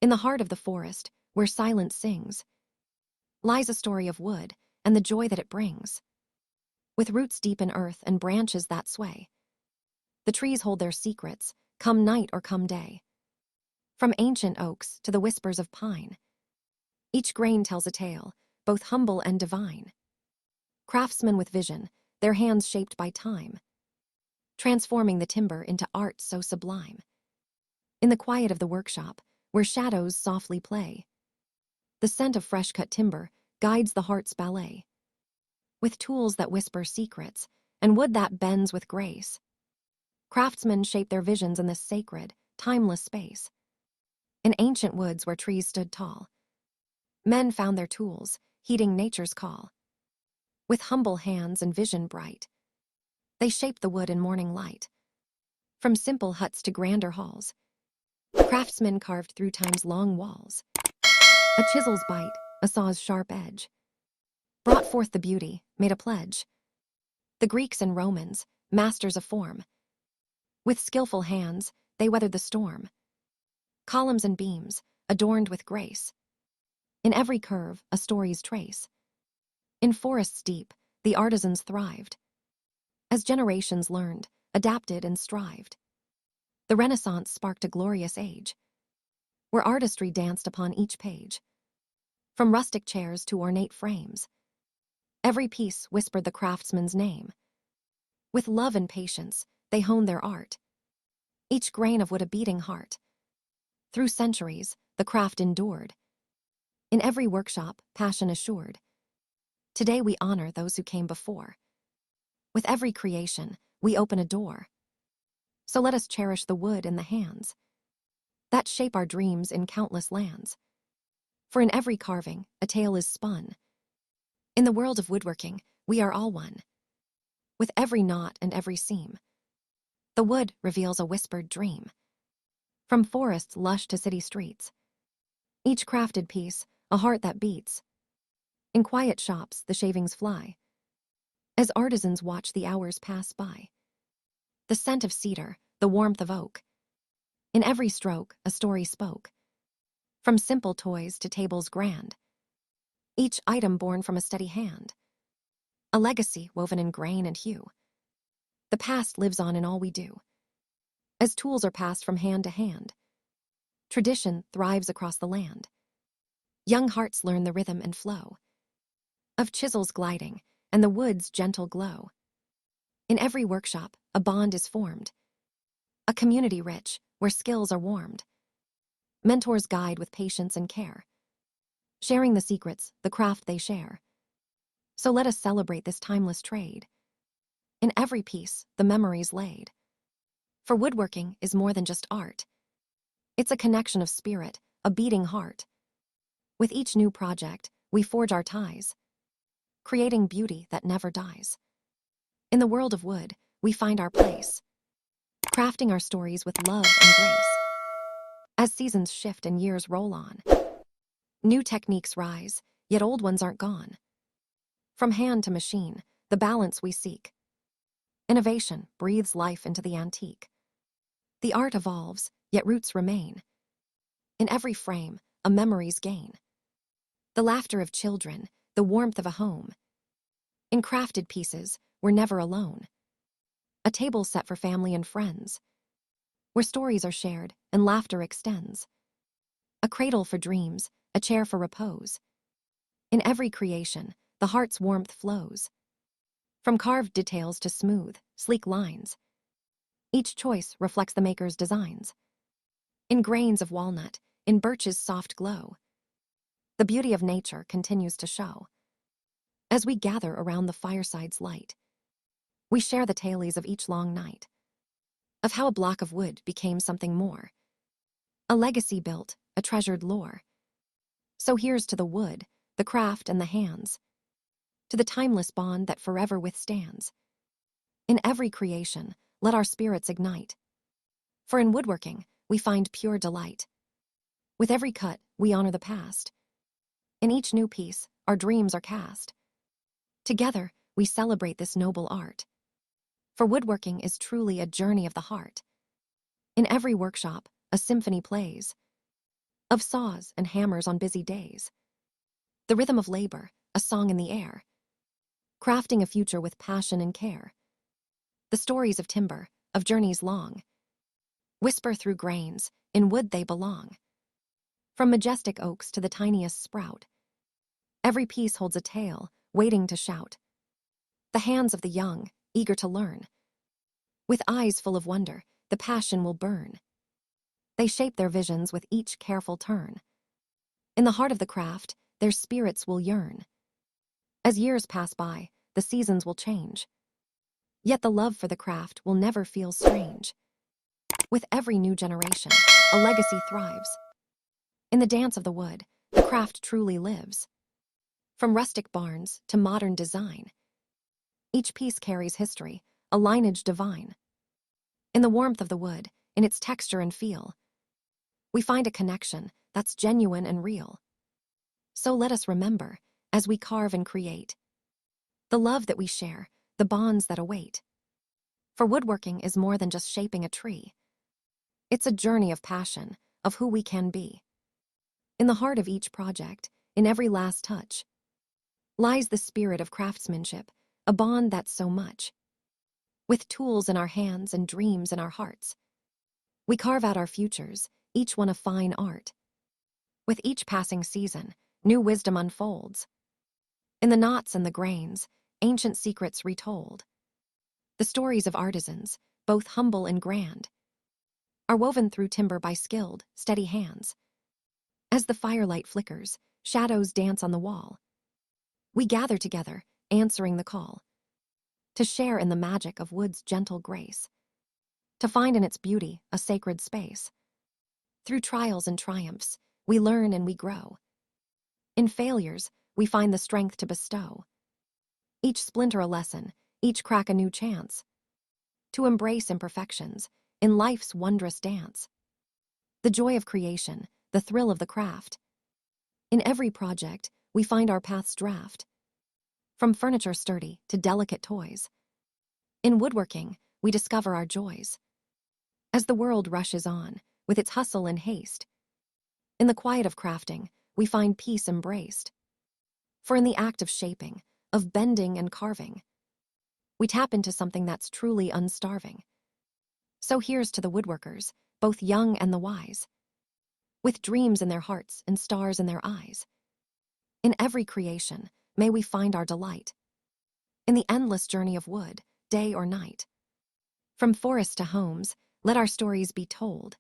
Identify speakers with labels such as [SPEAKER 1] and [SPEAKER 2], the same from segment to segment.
[SPEAKER 1] In the heart of the forest, where silence sings, lies a story of wood and the joy that it brings. With roots deep in earth and branches that sway, the trees hold their secrets, come night or come day. From ancient oaks to the whispers of pine, each grain tells a tale, both humble and divine. Craftsmen with vision, their hands shaped by time, transforming the timber into art so sublime. In the quiet of the workshop, where shadows softly play, the scent of fresh-cut timber guides the heart's ballet. With tools that whisper secrets and wood that bends with grace, craftsmen shape their visions in this sacred, timeless space. In ancient woods where trees stood tall, men found their tools, heeding nature's call. With humble hands and vision bright, they shaped the wood in morning light. From simple huts to grander halls, craftsmen carved through time's long walls. A chisel's bite, a saw's sharp edge, brought forth the beauty, made a pledge. The Greeks and Romans, masters of form, with skillful hands, they weathered the storm. Columns and beams, adorned with grace, in every curve, a story's trace. In forests deep, the artisans thrived, as generations learned, adapted and strived. The Renaissance sparked a glorious age, where artistry danced upon each page. From rustic chairs to ornate frames, every piece whispered the craftsman's name. With love and patience, they honed their art, each grain of wood a beating heart. Through centuries, the craft endured, in every workshop, passion assured. Today we honor those who came before. With every creation, we open a door. So let us cherish the wood in the hands that shape our dreams in countless lands. For in every carving, a tale is spun. In the world of woodworking, we are all one. With every knot and every seam, the wood reveals a whispered dream. From forests lush to city streets, each crafted piece, a heart that beats. In quiet shops, the shavings fly, as artisans watch the hours pass by. The scent of cedar, the warmth of oak, in every stroke, a story spoke. From simple toys to tables grand, each item born from a steady hand, a legacy woven in grain and hue. The past lives on in all we do, as tools are passed from hand to hand. Tradition thrives across the land. Young hearts learn the rhythm and flow of chisels gliding and the wood's gentle glow. In every workshop, a bond is formed, a community rich where skills are warmed. Mentors guide with patience and care, sharing the secrets, the craft they share. So let us celebrate this timeless trade. In every piece, the memories laid. For woodworking is more than just art. It's a connection of spirit, a beating heart. With each new project, we forge our ties, creating beauty that never dies. In the world of wood, we find our place, crafting our stories with love and grace. As seasons shift and years roll on, new techniques rise, yet old ones aren't gone. From hand to machine, the balance we seek. Innovation breathes life into the antique. The art evolves, yet roots remain. In every frame, a memory's gain. The laughter of children, the warmth of a home. In crafted pieces, we're never alone. A table set for family and friends, where stories are shared and laughter extends. A cradle for dreams, a chair for repose. In every creation, the heart's warmth flows. From carved details to smooth, sleek lines, each choice reflects the maker's designs. In grains of walnut, in birch's soft glow, the beauty of nature continues to show. As we gather around the fireside's light, we share the tales of each long night, of how a block of wood became something more, a legacy built, a treasured lore. So here's to the wood, the craft and the hands, to the timeless bond that forever withstands. In every creation, let our spirits ignite, for in woodworking, we find pure delight. With every cut, we honor the past. In each new piece, our dreams are cast. Together, we celebrate this noble art. For woodworking is truly a journey of the heart. In every workshop, a symphony plays, of saws and hammers on busy days. The rhythm of labor, a song in the air, crafting a future with passion and care. The stories of timber, of journeys long, whisper through grains, in wood they belong. From majestic oaks to the tiniest sprout, every piece holds a tale, waiting to shout. The hands of the young, eager to learn, with eyes full of wonder, the passion will burn. They shape their visions with each careful turn. In the heart of the craft, their spirits will yearn. As years pass by, the seasons will change, yet the love for the craft will never feel strange. With every new generation, a legacy thrives. In the dance of the wood, the craft truly lives. From rustic barns to modern design, each piece carries history, a lineage divine. In the warmth of the wood, in its texture and feel, we find a connection that's genuine and real. So let us remember, as we carve and create, the love that we share, the bonds that await. For woodworking is more than just shaping a tree. It's a journey of passion, of who we can be. In the heart of each project, in every last touch, lies the spirit of craftsmanship, a bond that's so much. With tools in our hands and dreams in our hearts, we carve out our futures, each one a fine art. With each passing season, new wisdom unfolds. In the knots and the grains, ancient secrets retold. The stories of artisans, both humble and grand, are woven through timber by skilled, steady hands. As the firelight flickers, shadows dance on the wall. We gather together, answering the call, to share in the magic of wood's gentle grace, to find in its beauty a sacred space. Through trials and triumphs, we learn and we grow. In failures, we find the strength to bestow. Each splinter a lesson, each crack a new chance, to embrace imperfections in life's wondrous dance. The joy of creation, the thrill of the craft. In every project, we find our path's draft. From furniture sturdy to delicate toys, in woodworking, we discover our joys. As the world rushes on, with its hustle and haste, in the quiet of crafting, we find peace embraced. For in the act of shaping, of bending and carving, we tap into something that's truly unstarving. So here's to the woodworkers, both young and the wise, with dreams in their hearts and stars in their eyes. In every creation, may we find our delight. In the endless journey of wood, day or night. From forests to homes, let our stories be told.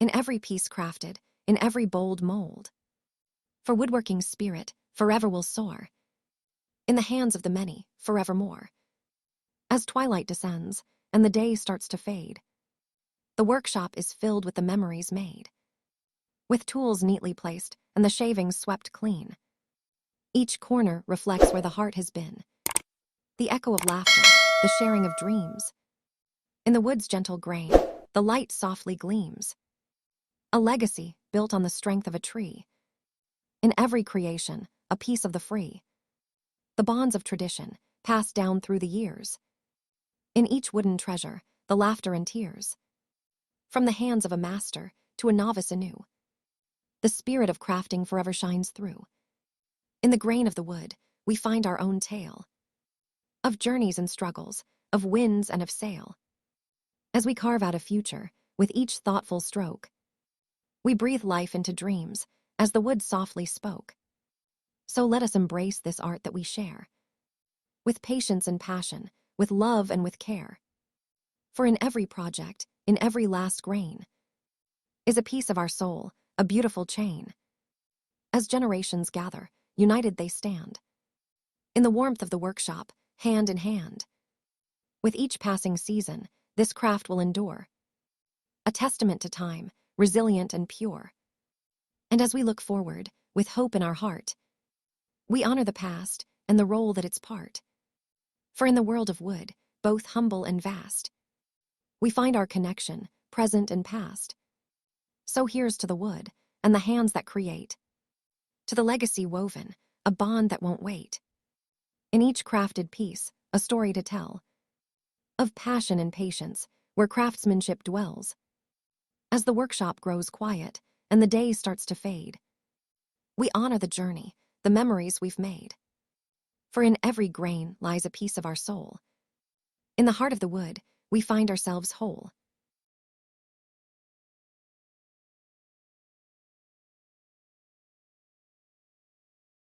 [SPEAKER 1] In every piece crafted, in every bold mold. For woodworking's spirit forever will soar, in the hands of the many, forevermore. As twilight descends, and the day starts to fade, the workshop is filled with the memories made. With tools neatly placed, and the shavings swept clean, each corner reflects where the heart has been. The echo of laughter, the sharing of dreams. In the wood's gentle grain, the light softly gleams. A legacy built on the strength of a tree. In every creation, a piece of the free. The bonds of tradition, passed down through the years. In each wooden treasure, the laughter and tears. From the hands of a master to a novice anew, the spirit of crafting forever shines through. In the grain of the wood, we find our own tale, of journeys and struggles, of winds and of sail. As we carve out a future, with each thoughtful stroke, we breathe life into dreams, as the wood softly spoke. So let us embrace this art that we share, with patience and passion, with love and with care. For in every project, in every last grain, is a piece of our soul, a beautiful chain. As generations gather, united they stand, in the warmth of the workshop, hand in hand. With each passing season, this craft will endure, a testament to time, resilient and pure. And as we look forward, with hope in our heart, we honor the past and the role that it's part. For in the world of wood, both humble and vast, we find our connection, present and past. So here's to the wood, and the hands that create, to the legacy woven, a bond that won't wait. In each crafted piece, a story to tell, of passion and patience, where craftsmanship dwells. As the workshop grows quiet, and the day starts to fade. We honor the journey, the memories we've made. For in every grain lies a piece of our soul. In the heart of the wood, we find ourselves whole.